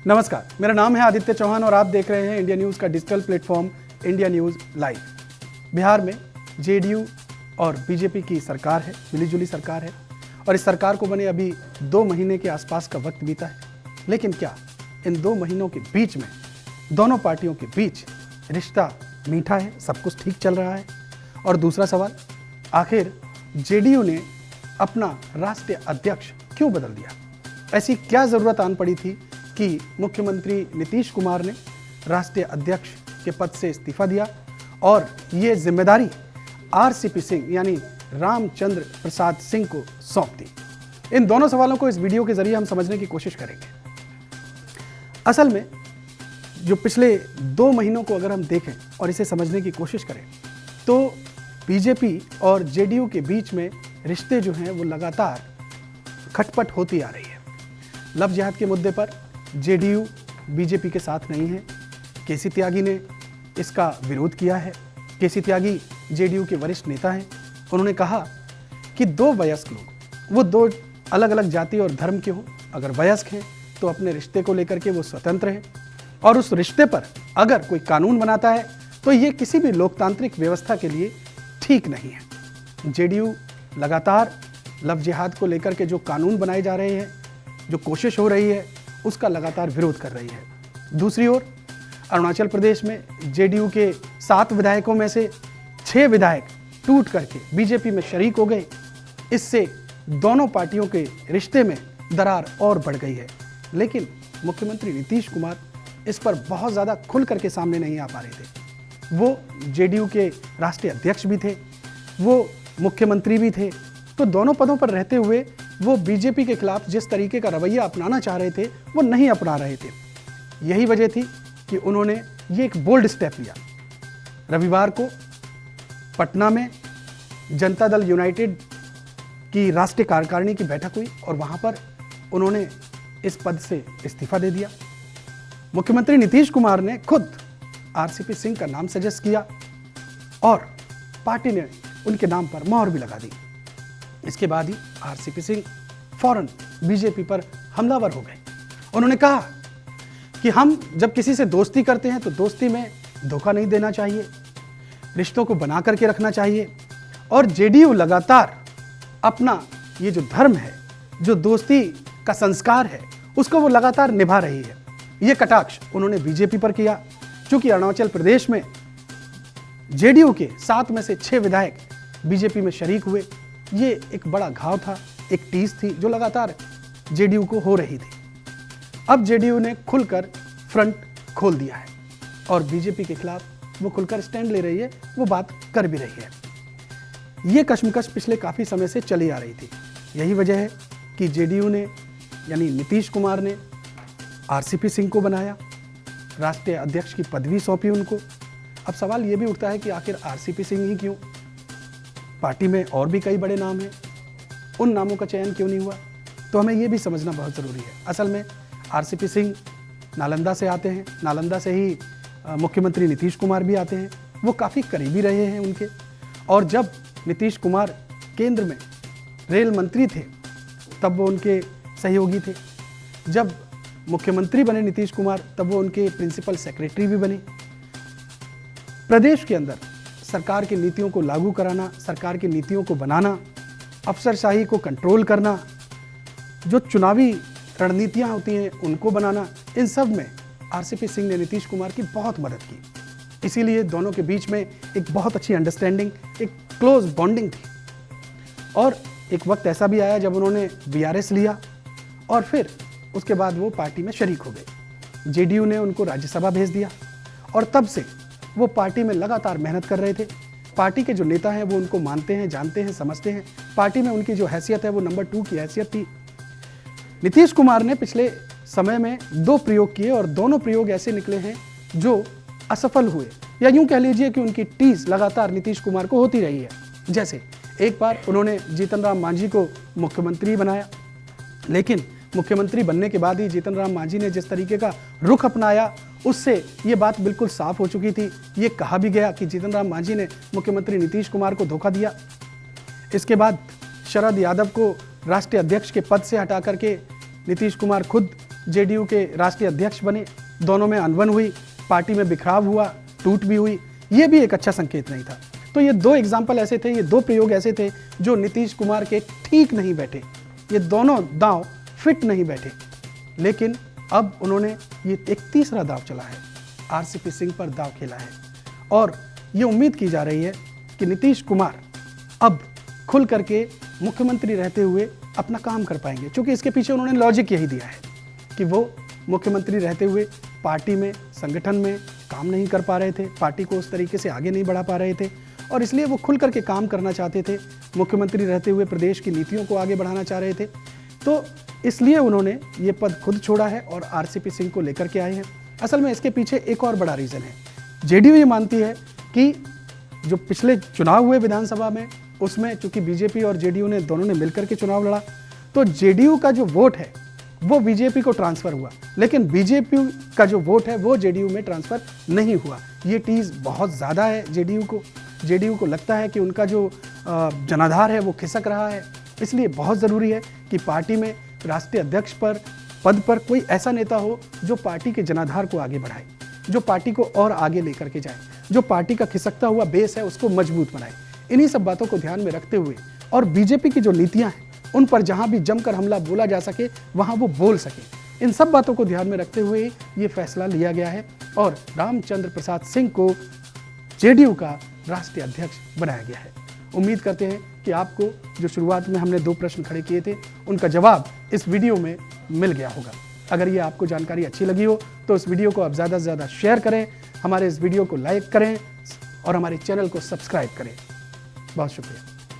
नमस्कार, मेरा नाम है आदित्य चौहान और आप देख रहे हैं इंडिया न्यूज़ का digital platform India news live. Bihar में जेडीयू और बीजेपी की सरकार है, मिलीजुली सरकार है और इस सरकार को बने अभी 2 महीने के आसपास का वक्त बीता है। लेकिन क्या इन 2 महीनों के बीच में दोनों पार्टियों के बीच रिश्ता मीठा है, सब कुछ ठीक चल रहा है? और दूसरा सवाल, आखिर जेडीयू ने अपना राष्ट्रीय अध्यक्ष क्यों बदल दिया? ऐसी क्या ज़रूरत आन पड़ी थी कि मुख्यमंत्री नीतीश कुमार ने राष्ट्रीय अध्यक्ष के पद से इस्तीफा दिया और ये जिम्मेदारी आरसीपी सिंह यानी रामचंद्र प्रसाद सिंह को सौंप दी? इन दोनों सवालों को इस वीडियो के जरिए हम समझने की कोशिश करेंगे। असल में जो पिछले 2 महीनों को अगर हम देखें और इसे समझने की कोशिश करें तो बीजेपी और जेडीयू के बीच में रिश्ते जो हैं वो लगातार खटपट होती आ रही है। लव जिहाद के मुद्दे पर जेडीयू बीजेपी के साथ नहीं है। केसी त्यागी ने इसका विरोध किया है। केसी त्यागी जेडीयू के वरिष्ठ नेता हैं। उन्होंने कहा कि 2 वयस्क लोग वो 2 अलग अलग जाति और धर्म के हों, अगर वयस्क हैं तो अपने रिश्ते को लेकर के वो स्वतंत्र हैं और उस रिश्ते पर अगर कोई कानून बनाता है तो ये किसी भी लोकतांत्रिक व्यवस्था के लिए ठीक नहीं है। जेडीयू लगातार लव जिहाद को लेकर के जो कानून बनाए जा रहे हैं, जो कोशिश हो रही है, उसका लगातार विरोध कर रही है। दूसरी ओर अरुणाचल प्रदेश में जेडीयू के 7 विधायकों में से 6 विधायक टूट करके बीजेपी में शरीक हो गए। इससे दोनों पार्टियों के रिश्ते में दरार और बढ़ गई है। लेकिन मुख्यमंत्री नीतीश कुमार इस पर बहुत ज़्यादा खुल करके सामने नहीं आ पा रहे थे। वो जेडीयू के राष्ट्रीय अध्यक्ष भी थे, वो मुख्यमंत्री भी थे, तो दोनों पदों पर रहते हुए वो बीजेपी के खिलाफ जिस तरीके का रवैया अपनाना चाह रहे थे वो नहीं अपना रहे थे। यही वजह थी कि उन्होंने ये एक बोल्ड स्टेप लिया। रविवार को पटना में जनता दल यूनाइटेड की राष्ट्रीय कार्यकारिणी की बैठक हुई और वहां पर उन्होंने इस पद से इस्तीफा दे दिया। मुख्यमंत्री नीतीश कुमार ने खुद आरसीपी सिंह का नाम सजेस्ट किया और पार्टी ने उनके नाम पर मोहर भी लगा दी। इसके बाद ही आरसीपी सिंह फौरन बीजेपी पर हमलावर हो गए। उन्होंने कहा कि हम जब किसी से दोस्ती करते हैं तो दोस्ती में धोखा नहीं देना चाहिए, रिश्तों को बना करके रखना चाहिए और जेडीयू लगातार अपना ये जो धर्म है, जो दोस्ती का संस्कार है, उसको वो लगातार निभा रही है। ये कटाक्ष उन्होंने बीजेपी पर किया। चूंकि अरुणाचल प्रदेश में जेडीयू के 7 में से 6 विधायक बीजेपी में शरीक हुए, ये एक बड़ा घाव था, एक टीस थी जो लगातार जेडीयू को हो रही थी। अब जेडीयू ने खुलकर फ्रंट खोल दिया है और बीजेपी के खिलाफ वो खुलकर स्टैंड ले रही है, वो बात कर भी रही है। ये कश्मकश पिछले काफ़ी समय से चली आ रही थी। यही वजह है कि जेडीयू ने यानी नीतीश कुमार ने आरसीपी सिंह को बनाया, राष्ट्रीय अध्यक्ष की पदवी सौंपी उनको। अब सवाल ये भी उठता है कि आखिर आरसीपी सिंह ही क्यों? पार्टी में और भी कई बड़े नाम हैं, उन नामों का चयन क्यों नहीं हुआ? तो हमें ये भी समझना बहुत ज़रूरी है। असल में आरसीपी सिंह नालंदा से आते हैं, नालंदा से ही मुख्यमंत्री नीतीश कुमार भी आते हैं, वो काफ़ी करीबी रहे हैं उनके। और जब नीतीश कुमार केंद्र में रेल मंत्री थे तब वो उनके सहयोगी थे। जब मुख्यमंत्री बने नीतीश कुमार तब वो उनके प्रिंसिपल सेक्रेटरी भी बने। प्रदेश के अंदर सरकार की नीतियों को लागू कराना, सरकार की नीतियों को बनाना, अफसरशाही को कंट्रोल करना, जो चुनावी रणनीतियां होती हैं उनको बनाना, इन सब में आरसीपी सिंह ने नीतीश कुमार की बहुत मदद की। इसीलिए दोनों के बीच में एक बहुत अच्छी अंडरस्टैंडिंग, एक क्लोज बॉन्डिंग थी। और एक वक्त ऐसा भी आया जब उन्होंने वीआरएस लिया और फिर उसके बाद वो पार्टी में शरीक हो गए। जेडीयू ने उनको राज्यसभा भेज दिया और तब से वो पार्टी में लगातार मेहनत कर रहे थे। पार्टी के जो नेता हैं वो उनको मानते हैं, जानते हैं, समझते हैं। पार्टी में उनकी जो हैसियत है वो नंबर 2 की हैसियत थी। नीतीश कुमार ने पिछले समय में 2 प्रयोग किए और दोनों प्रयोग ऐसे निकले हैं जो असफल हुए, या यूं कह लीजिए कि उनकी टीस लगातार नीतीश कुमार को होती रही है। जैसे एक बार उन्होंने जीतन राम मांझी को मुख्यमंत्री बनाया, लेकिन मुख्यमंत्री बनने के बाद ही जीतन राम मांझी ने जिस तरीके का रुख अपनाया उससे ये बात बिल्कुल साफ हो चुकी थी। ये कहा भी गया कि जीतन राम मांझी ने मुख्यमंत्री नीतीश कुमार को धोखा दिया। इसके बाद शरद यादव को राष्ट्रीय अध्यक्ष के पद से हटा करके नीतीश कुमार खुद जेडीयू के राष्ट्रीय अध्यक्ष बने, दोनों में अनबन हुई, पार्टी में बिखराव हुआ, टूट भी हुई, ये भी एक अच्छा संकेत नहीं था। तो ये दो एग्जाम्पल ऐसे थे, ये दो प्रयोग ऐसे थे जो नीतीश कुमार के ठीक नहीं बैठे, ये दोनों दांव फिट नहीं बैठे। लेकिन अब उन्होंने ये एक तीसरा दांव चला है, आरसीपी सिंह पर दांव खेला है, और ये उम्मीद की जा रही है कि नीतीश कुमार अब खुल करके मुख्यमंत्री रहते हुए अपना काम कर पाएंगे, क्योंकि इसके पीछे उन्होंने लॉजिक यही दिया है कि वो मुख्यमंत्री रहते हुए पार्टी में, संगठन में काम नहीं कर पा रहे थे, पार्टी को उस तरीके से आगे नहीं बढ़ा पा रहे थे, और इसलिए वो खुल करके काम करना चाहते थे। मुख्यमंत्री रहते हुए प्रदेश की नीतियों को आगे बढ़ाना चाह रहे थे, तो इसलिए उन्होंने ये पद खुद छोड़ा है और आरसीपी सिंह को लेकर के आए हैं। असल में इसके पीछे एक और बड़ा रीज़न है। जेडीयू ये मानती है कि जो पिछले चुनाव हुए विधानसभा में, उसमें चूंकि बीजेपी और जेडीयू ने दोनों ने मिलकर के चुनाव लड़ा, तो जेडीयू का जो वोट है वो बीजेपी को ट्रांसफ़र हुआ, लेकिन बीजेपी का जो वोट है वो जेडीयू में ट्रांसफ़र नहीं हुआ। ये टीज़ बहुत ज़्यादा है जेडीयू को लगता है कि उनका जो जनाधार है वो खिसक रहा है। इसलिए बहुत ज़रूरी है कि पार्टी में राष्ट्रीय अध्यक्ष पद पर कोई ऐसा नेता हो जो पार्टी के जनाधार को आगे बढ़ाए, जो पार्टी को और आगे लेकर के जाए, जो पार्टी का खिसकता हुआ बेस है उसको मजबूत बनाए। इन्हीं सब बातों को ध्यान में रखते हुए और बीजेपी की जो नीतियां हैं उन पर जहां भी जमकर हमला बोला जा सके वहां वो बोल सके, इन सब बातों को ध्यान में रखते हुए ये फैसला लिया गया है और रामचंद्र प्रसाद सिंह को जेडीयू का राष्ट्रीय अध्यक्ष बनाया गया है। उम्मीद करते हैं कि आपको जो शुरुआत में हमने 2 प्रश्न खड़े किए थे उनका जवाब इस वीडियो में मिल गया होगा। अगर ये आपको जानकारी अच्छी लगी हो तो इस वीडियो को आप ज़्यादा से ज़्यादा शेयर करें, हमारे इस वीडियो को लाइक करें और हमारे चैनल को सब्सक्राइब करें। बहुत शुक्रिया।